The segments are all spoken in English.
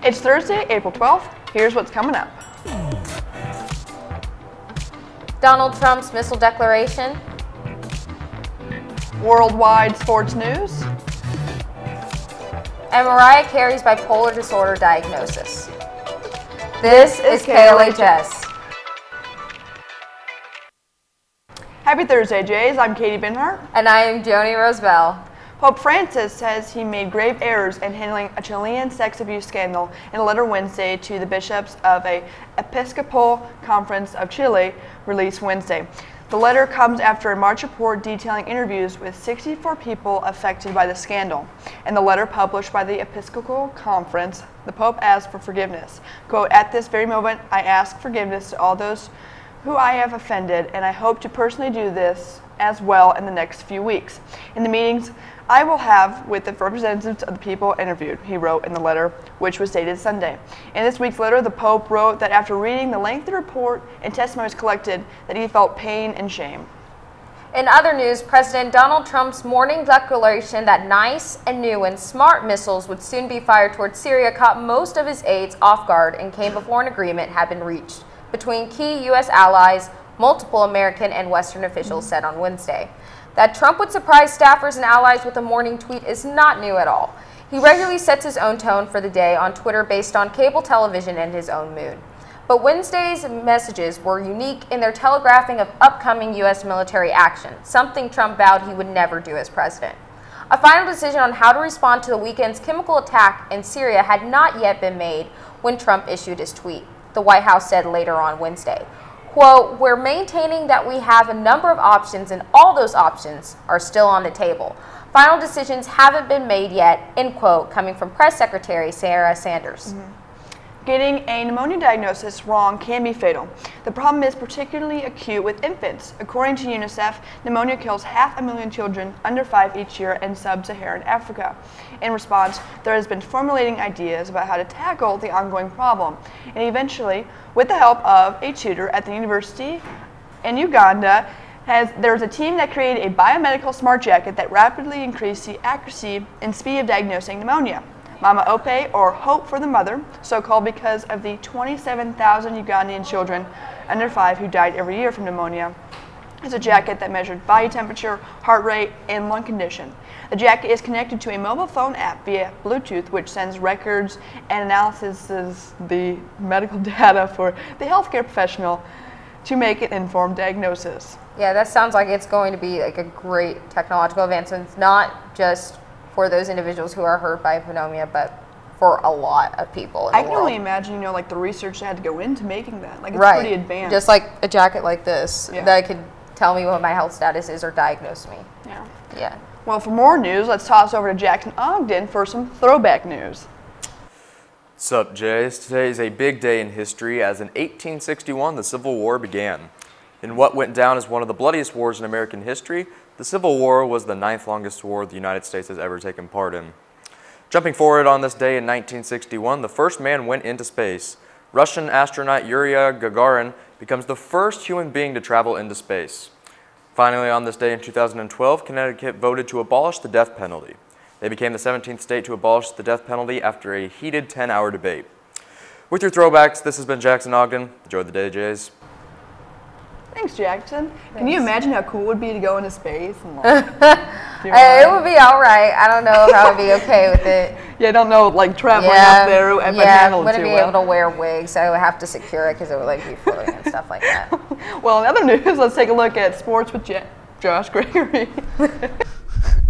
It's Thursday, April 12th. Here's what's coming up. Donald Trump's missile declaration. Worldwide sports news. And Mariah Carey's bipolar disorder diagnosis. This is KLHS. Happy Thursday, Jays. I'm Katie Binhart. And I am Joni Rosebell. Pope Francis says he made grave errors in handling a Chilean sex abuse scandal in a letter Wednesday to the bishops of a Episcopal Conference of Chile released Wednesday. The letter comes after a March report detailing interviews with 64 people affected by the scandal. In the letter published by the Episcopal Conference, the Pope asked for forgiveness. Quote, "At this very moment, I ask forgiveness to all those who I have offended, and I hope to personally do this as well in the next few weeks. In the meetings I will have with the representatives of the people interviewed," he wrote in the letter, which was dated Sunday. In this week's letter, the Pope wrote that after reading the lengthy report and testimonies collected, that he felt pain and shame. In other news, President Donald Trump's morning declaration that nice and new and smart missiles would soon be fired towards Syria caught most of his aides off guard and came before an agreement had been reached between key U.S. allies, multiple American and Western officials said on Wednesday. That Trump would surprise staffers and allies with a morning tweet is not new at all. He regularly sets his own tone for the day on Twitter based on cable television and his own mood. But Wednesday's messages were unique in their telegraphing of upcoming U.S. military action, something Trump vowed he would never do as president. A final decision on how to respond to the weekend's chemical attack in Syria had not yet been made when Trump issued his tweet, the White House said later on Wednesday. Quote, "We're maintaining that we have a number of options and all those options are still on the table. Final decisions haven't been made yet," end quote, coming from Press Secretary Sarah Sanders. Getting a pneumonia diagnosis wrong can be fatal. The problem is particularly acute with infants. According to UNICEF, pneumonia kills 500,000 children under 5 each year in sub-Saharan Africa. In response, there has been formulating ideas about how to tackle the ongoing problem. And eventually, with the help of a tutor at the university in Uganda, there's a team that created a biomedical smart jacket that rapidly increased the accuracy and speed of diagnosing pneumonia. Mama Ope, or Hope for the Mother, so called because of the 27,000 Ugandan children under 5 who died every year from pneumonia, is a jacket that measured body temperature, heart rate, and lung condition. The jacket is connected to a mobile phone app via Bluetooth, which sends records and analyzes the medical data for the healthcare professional to make an informed diagnosis. Yeah, that sounds like it's going to be like a great technological advancement. It's not just for those individuals who are hurt by pneumonia, but for a lot of people in the world. I can only imagine, like the research that had to go into making that. Like, it's right. Pretty advanced. Just like a jacket like this that could tell me what my health status is or diagnose me. Yeah. Well, for more news, let's toss over to Jackson Ogden for some throwback news. What's up, Jays? Today is a big day in history as in 1861 the Civil War began. In what went down as one of the bloodiest wars in American history, the Civil War was the 9th longest war the United States has ever taken part in. Jumping forward on this day in 1961, the first man went into space. Russian astronaut Yuri Gagarin becomes the first human being to travel into space. Finally, on this day in 2012, Connecticut voted to abolish the death penalty. They became the 17th state to abolish the death penalty after a heated 10-hour debate. With your throwbacks, this has been Jackson Ogden. Enjoy the day, Jays. Thanks, Jackson. Thanks. Can you imagine how cool it would be to go into space? And It would be all right. I don't know if I would be okay with it. Yeah, I don't know, like traveling up there and handle it wouldn't too be well. able to wear wigs. I would have to secure it because it would like be floating and stuff like that. Well, in other news, let's take a look at sports with Josh Gregory.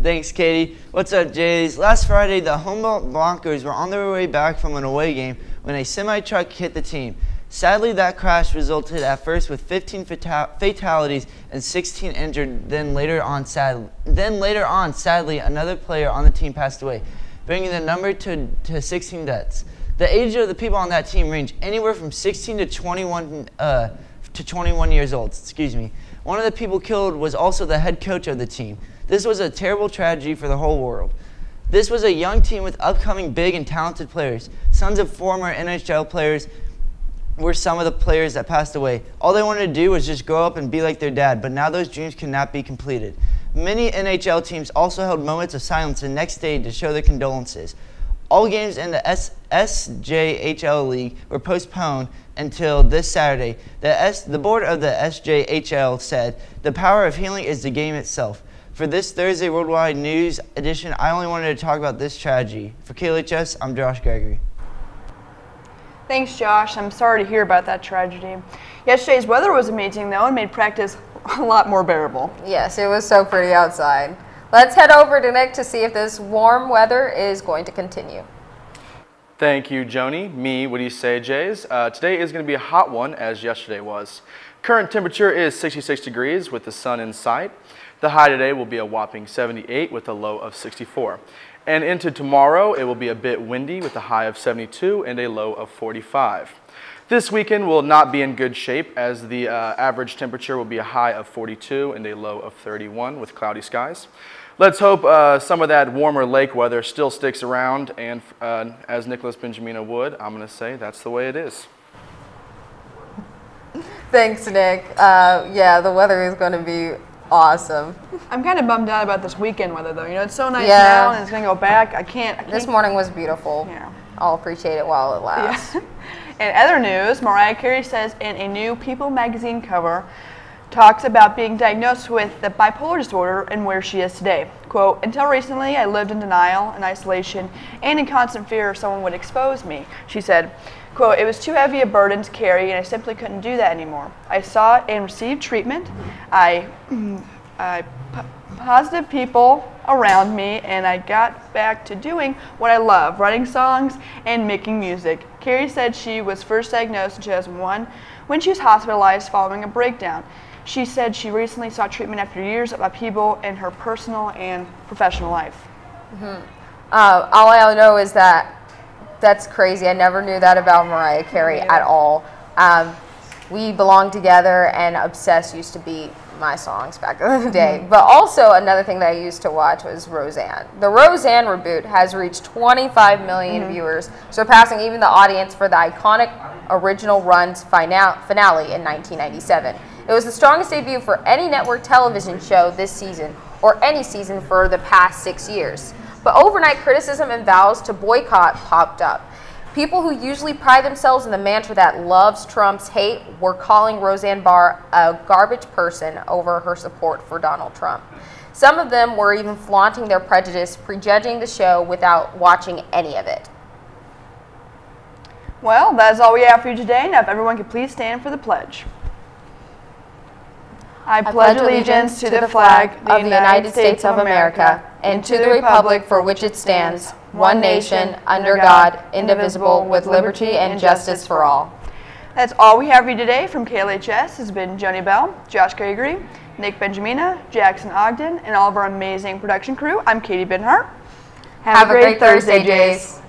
Thanks, Katie. What's up, Jays? Last Friday, the Humboldt Broncos were on their way back from an away game when a semi-truck hit the team. Sadly, that crash resulted at first with 15 fatalities and 16 injured. Then later on, sadly, another player on the team passed away, bringing the number to 16 deaths. The age of the people on that team ranged anywhere from 16 to 21 years old. One of the people killed was also the head coach of the team. This was a terrible tragedy for the whole world. This was a young team with upcoming big and talented players. Sons of former NHL players were some of the players that passed away. All they wanted to do was just grow up and be like their dad, but now those dreams cannot be completed. Many NHL teams also held moments of silence the next day to show their condolences. All games in the SJHL League were postponed until this Saturday. The board of the SJHL said the power of healing is the game itself. For this Thursday Worldwide News edition, I only wanted to talk about this tragedy. For KLHS, I'm Josh Gregory. Thanks, Josh. I'm sorry to hear about that tragedy. Yesterday's weather was amazing, though, and made practice a lot more bearable. Yes, it was so pretty outside. Let's head over to Nick to see if this warm weather is going to continue. Thank you, Joni. What do you say, Jays? Today is going to be a hot one, as yesterday was. Current temperature is 66 degrees with the sun in sight. The high today will be a whopping 78 with a low of 64. And into tomorrow, it will be a bit windy with a high of 72 and a low of 45. This weekend will not be in good shape, as the average temperature will be a high of 42 and a low of 31 with cloudy skies. Let's hope some of that warmer lake weather still sticks around, and as Nicholas Benjamina would, I'm going to say that's the way it is. Thanks, Nick. Yeah, the weather is going to be awesome. I'm kind of bummed out about this weekend weather, though. You know, it's so nice now, and it's going to go back. I can't. This morning was beautiful. Yeah. I'll appreciate it while it lasts. Yeah. In other news, Mariah Carey says in a new People magazine cover, talks about being diagnosed with the bipolar disorder and where she is today. Quote, "Until recently, I lived in denial and isolation and in constant fear someone would expose me," she said. Quote, "It was too heavy a burden to carry and I simply couldn't do that anymore. I sought and received treatment. I positive people around me, and I got back to doing what I love, writing songs and making music." Carey said she was first diagnosed in 2001 when she was hospitalized following a breakdown. She said she recently sought treatment after years of upheaval in her personal and professional life. All I know is that's crazy. I never knew that about Mariah Carey at all. We Belong Together and Obsessed used to be my songs back in the day. But also another thing that I used to watch was Roseanne. The Roseanne reboot has reached 25 million viewers, surpassing even the audience for the iconic original run's finale in 1997. It was the strongest debut for any network television show this season, or any season for the past 6 years. But overnight criticism and vows to boycott popped up. People who usually pride themselves in the mantra that loves Trump's hate were calling Roseanne Barr a garbage person over her support for Donald Trump. Some of them were even flaunting their prejudice, prejudging the show without watching any of it. Well, that is all we have for you today. Now, if everyone could please stand for the pledge. I pledge allegiance to the flag of the United States of America and to the republic for which it stands, one nation, under God, indivisible, with liberty and justice for all. That's all we have for you today. From KLHS has been Joni Bell, Josh Gregory, Nick Benjamina, Jackson Ogden, and all of our amazing production crew. I'm Katie Benhart. Have a great Thursday, Jays.